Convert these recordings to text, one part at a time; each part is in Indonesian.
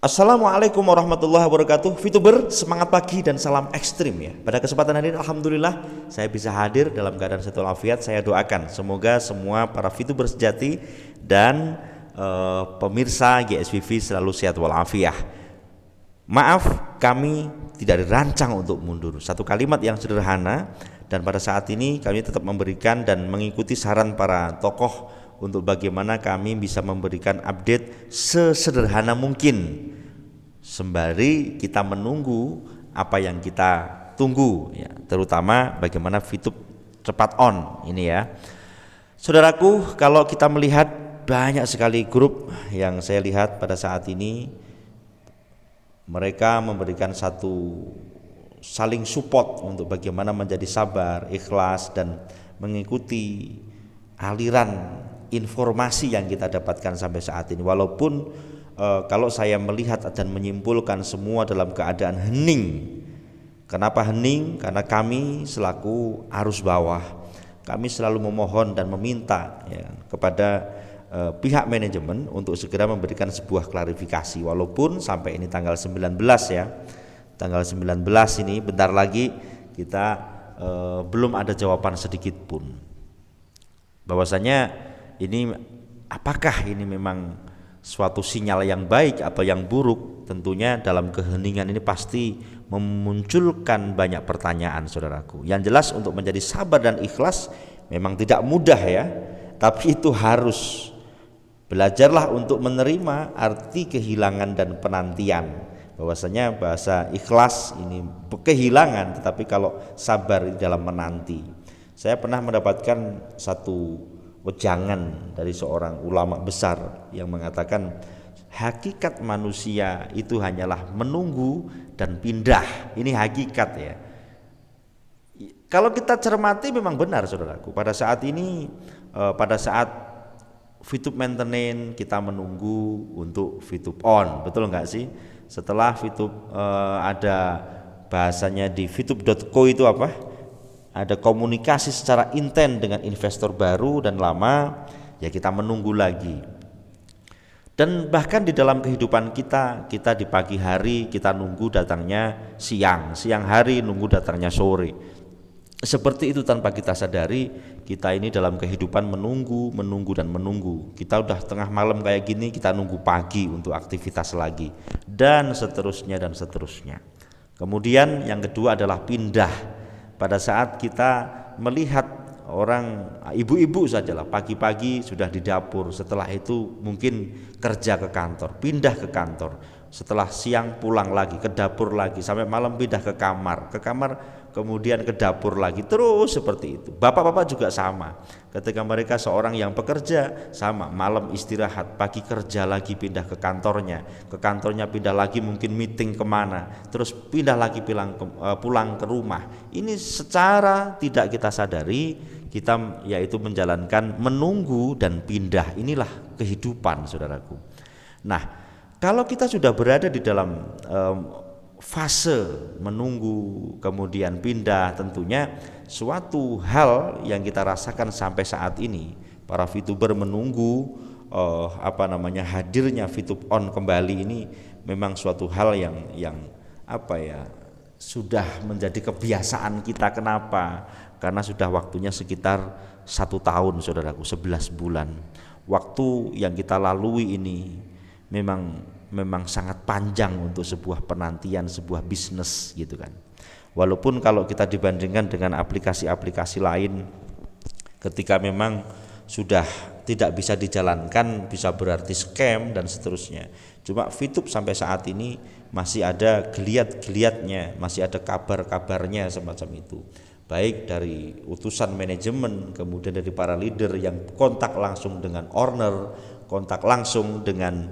Assalamualaikum warahmatullahi wabarakatuh. VTuber, semangat pagi dan salam ekstrim ya. Pada kesempatan hari ini alhamdulillah saya bisa hadir dalam keadaan sehat walafiat. Saya doakan semoga semua para VTuber sejati dan pemirsa GSVV selalu sehat walafiat. Maaf, kami tidak dirancang untuk mundur. Satu kalimat yang sederhana, dan pada saat ini kami tetap memberikan dan mengikuti saran para tokoh untuk bagaimana kami bisa memberikan update sesederhana mungkin sembari kita menunggu apa yang kita tunggu ya, terutama bagaimana VTube cepat on ini ya. Saudaraku, kalau kita melihat banyak sekali grup yang saya lihat pada saat ini, mereka memberikan satu saling support untuk bagaimana menjadi sabar, ikhlas dan mengikuti aliran informasi yang kita dapatkan sampai saat ini. Walaupun kalau saya melihat dan menyimpulkan semua dalam keadaan hening. Kenapa hening? Karena kami selaku arus bawah, kami selalu memohon dan meminta ya, kepada pihak manajemen untuk segera memberikan sebuah klarifikasi. Walaupun sampai ini tanggal 19 ya, tanggal 19 ini bentar lagi kita belum ada jawaban sedikit pun bahwasanya ini apakah ini memang suatu sinyal yang baik atau yang buruk. Tentunya dalam keheningan ini pasti memunculkan banyak pertanyaan, saudaraku. Yang jelas untuk menjadi sabar dan ikhlas memang tidak mudah ya, tapi itu harus. Belajarlah untuk menerima arti kehilangan dan penantian. Bahwasanya bahasa ikhlas ini kehilangan, tetapi kalau sabar dalam menanti. Saya pernah mendapatkan satu wejangan dari seorang ulama besar yang mengatakan hakikat manusia itu hanyalah menunggu dan pindah. Ini hakikat ya. Kalau kita cermati memang benar, saudaraku. Pada saat ini, pada saat VTube maintenance kita menunggu untuk VTube on, betul nggak sih? Setelah VTube ada bahasanya di VTube.co itu apa? Ada komunikasi secara intens dengan investor baru dan lama, ya kita menunggu lagi. Dan bahkan di dalam kehidupan kita di pagi hari kita nunggu datangnya siang hari nunggu datangnya sore. Seperti itu tanpa kita sadari, kita ini dalam kehidupan menunggu dan menunggu. Kita udah tengah malam kayak gini, kita nunggu pagi untuk aktivitas lagi, dan seterusnya dan seterusnya. Kemudian yang kedua adalah pindah. Pada saat kita melihat orang ibu-ibu sajalah pagi-pagi sudah di dapur, setelah itu mungkin kerja ke kantor, pindah ke kantor, setelah siang pulang lagi ke dapur lagi, sampai malam pindah ke kamar kemudian ke dapur lagi, terus seperti itu. Bapak-bapak juga sama, ketika mereka seorang yang bekerja sama, malam istirahat, pagi kerja lagi, pindah ke kantornya pindah lagi, mungkin meeting kemana, terus pindah lagi pulang ke rumah. Ini secara tidak kita sadari kita yaitu menjalankan menunggu dan pindah. Inilah kehidupan, saudaraku. Nah, kalau kita sudah berada di dalam fase menunggu kemudian pindah, tentunya suatu hal yang kita rasakan sampai saat ini, para VTuber menunggu hadirnya VTube on kembali ini memang suatu hal yang sudah menjadi kebiasaan kita. Kenapa? Karena sudah waktunya sekitar 1 tahun, saudaraku, 11 bulan. Waktu yang kita lalui ini memang sangat panjang untuk sebuah penantian, sebuah bisnis gitu kan. Walaupun kalau kita dibandingkan dengan aplikasi-aplikasi lain, ketika memang sudah tidak bisa dijalankan bisa berarti scam dan seterusnya. Cuma VTube sampai saat ini masih ada geliat-geliatnya, masih ada kabar-kabarnya semacam itu. Baik dari utusan manajemen, kemudian dari para leader yang kontak langsung dengan owner, kontak langsung dengan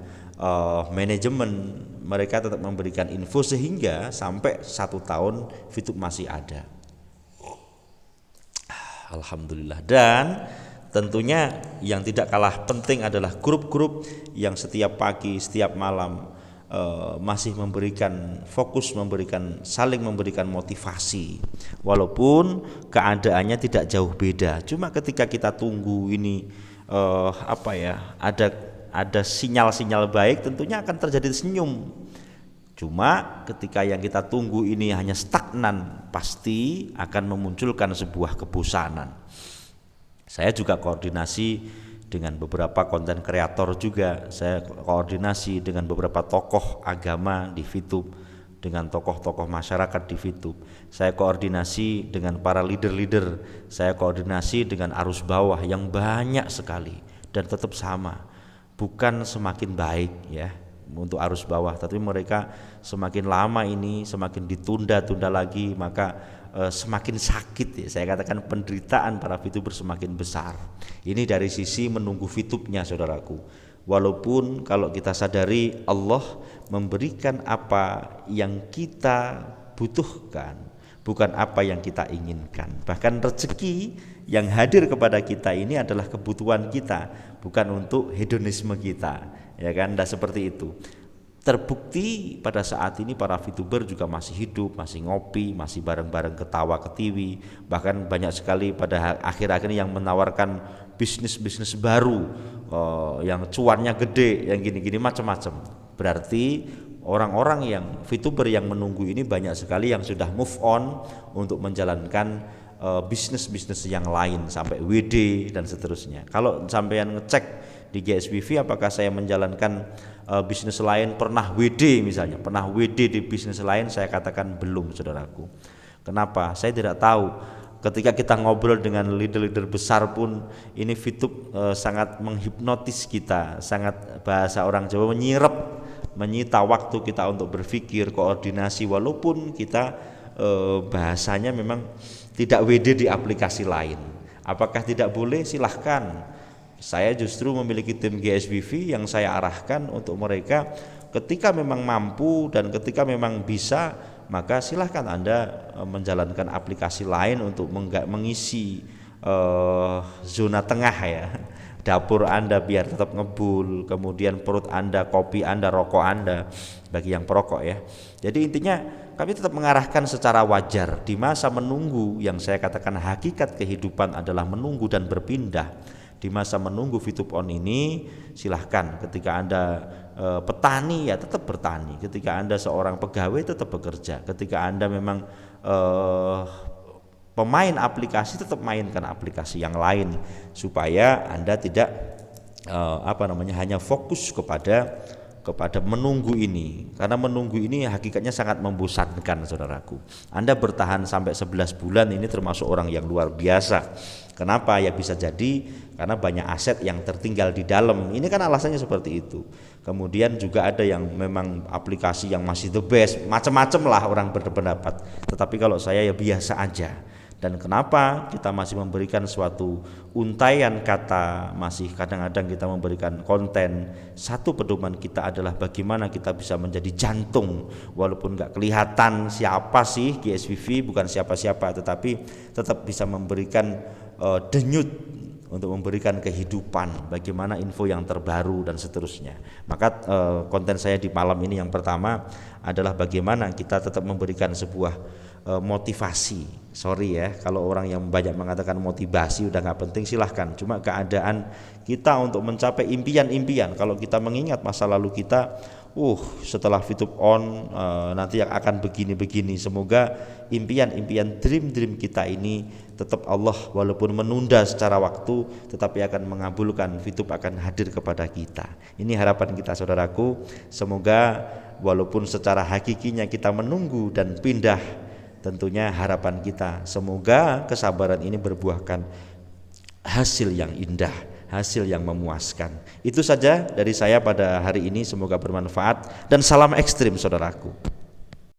manajemen, mereka tetap memberikan info sehingga sampai 1 tahun VTube masih ada. Alhamdulillah. Dan tentunya yang tidak kalah penting adalah grup-grup yang setiap pagi, setiap malam masih saling memberikan motivasi, walaupun keadaannya tidak jauh beda. Cuma ketika kita tunggu ini ada sinyal-sinyal baik, tentunya akan terjadi senyum. Cuma ketika yang kita tunggu ini hanya stagnan, pasti akan memunculkan sebuah kebosanan. Saya juga koordinasi dengan beberapa konten kreator juga, saya koordinasi dengan beberapa tokoh agama di VTube, dengan tokoh-tokoh masyarakat di VTube. Saya koordinasi dengan para leader-leader, saya koordinasi dengan arus bawah yang banyak sekali dan tetap sama. Bukan semakin baik ya untuk arus bawah, tapi mereka semakin lama ini semakin ditunda-tunda lagi, maka semakin sakit ya. Saya katakan penderitaan para VTuber semakin besar. Ini dari sisi menunggu VTube-nya, saudaraku. Walaupun kalau kita sadari Allah memberikan apa yang kita butuhkan, bukan apa yang kita inginkan. Bahkan rezeki yang hadir kepada kita ini adalah kebutuhan kita, bukan untuk hedonisme kita, ya kan? Tidak seperti itu. Terbukti pada saat ini para VTuber juga masih hidup, masih ngopi, masih bareng-bareng ketawa ketiwi. Bahkan banyak sekali pada akhir-akhir ini yang menawarkan bisnis-bisnis baru, yang cuannya gede, yang gini-gini macam-macam. Berarti orang-orang yang VTuber yang menunggu ini banyak sekali yang sudah move on untuk menjalankan bisnis-bisnis yang lain sampai WD dan seterusnya. Kalau sampean ngecek di GSBV apakah saya menjalankan bisnis lain, pernah WD misalnya, pernah WD di bisnis lain, saya katakan belum, saudaraku. Kenapa? Saya tidak tahu. Ketika kita ngobrol dengan leader-leader besar pun ini VTube sangat menghipnotis kita, sangat bahasa orang Jawa menyita waktu kita untuk berpikir, koordinasi, walaupun kita bahasanya memang tidak WD di aplikasi lain. Apakah tidak boleh? Silahkan. Saya justru memiliki tim GSBV yang saya arahkan untuk mereka ketika memang mampu dan ketika memang bisa, maka silahkan Anda menjalankan aplikasi lain untuk mengisi zona tengah ya, dapur Anda biar tetap ngebul, kemudian perut Anda, kopi Anda, rokok Anda bagi yang perokok ya. Jadi intinya kami tetap mengarahkan secara wajar di masa menunggu, yang saya katakan hakikat kehidupan adalah menunggu dan berpindah. Di masa menunggu VTube on ini silahkan, ketika Anda petani ya tetap bertani, ketika Anda seorang pegawai tetap bekerja, ketika Anda memang pemain aplikasi tetap mainkan aplikasi yang lain supaya Anda tidak hanya fokus kepada menunggu ini, karena menunggu ini hakikatnya sangat membosankan, saudaraku. Anda bertahan sampai 11 bulan ini termasuk orang yang luar biasa. Kenapa? Ya bisa jadi karena banyak aset yang tertinggal di dalam. Ini kan alasannya seperti itu. Kemudian juga ada yang memang aplikasi yang masih the best, macam-macam lah orang berpendapat. Tetapi kalau saya ya biasa aja. Dan kenapa kita masih memberikan suatu untaian kata, masih kadang-kadang kita memberikan konten. Satu pedoman kita adalah bagaimana kita bisa menjadi jantung, walaupun gak kelihatan siapa sih GSBV, bukan siapa-siapa, tetapi tetap bisa memberikan denyut untuk memberikan kehidupan, bagaimana info yang terbaru dan seterusnya. Maka konten saya di malam ini yang pertama adalah bagaimana kita tetap memberikan sebuah motivasi. Sorry ya kalau orang yang banyak mengatakan motivasi udah nggak penting, silahkan. Cuma keadaan kita untuk mencapai impian-impian, kalau kita mengingat masa lalu kita, setelah VTube on nanti yang akan begini-begini. Semoga impian-impian, dream-dream kita ini tetap Allah walaupun menunda secara waktu, tetapi akan mengabulkan, VTube akan hadir kepada kita. Ini harapan kita, saudaraku. Semoga walaupun secara hakikinya kita menunggu dan pindah, tentunya harapan kita semoga kesabaran ini berbuahkan hasil yang indah, hasil yang memuaskan. Itu saja dari saya pada hari ini, semoga bermanfaat dan salam ekstrim, saudaraku.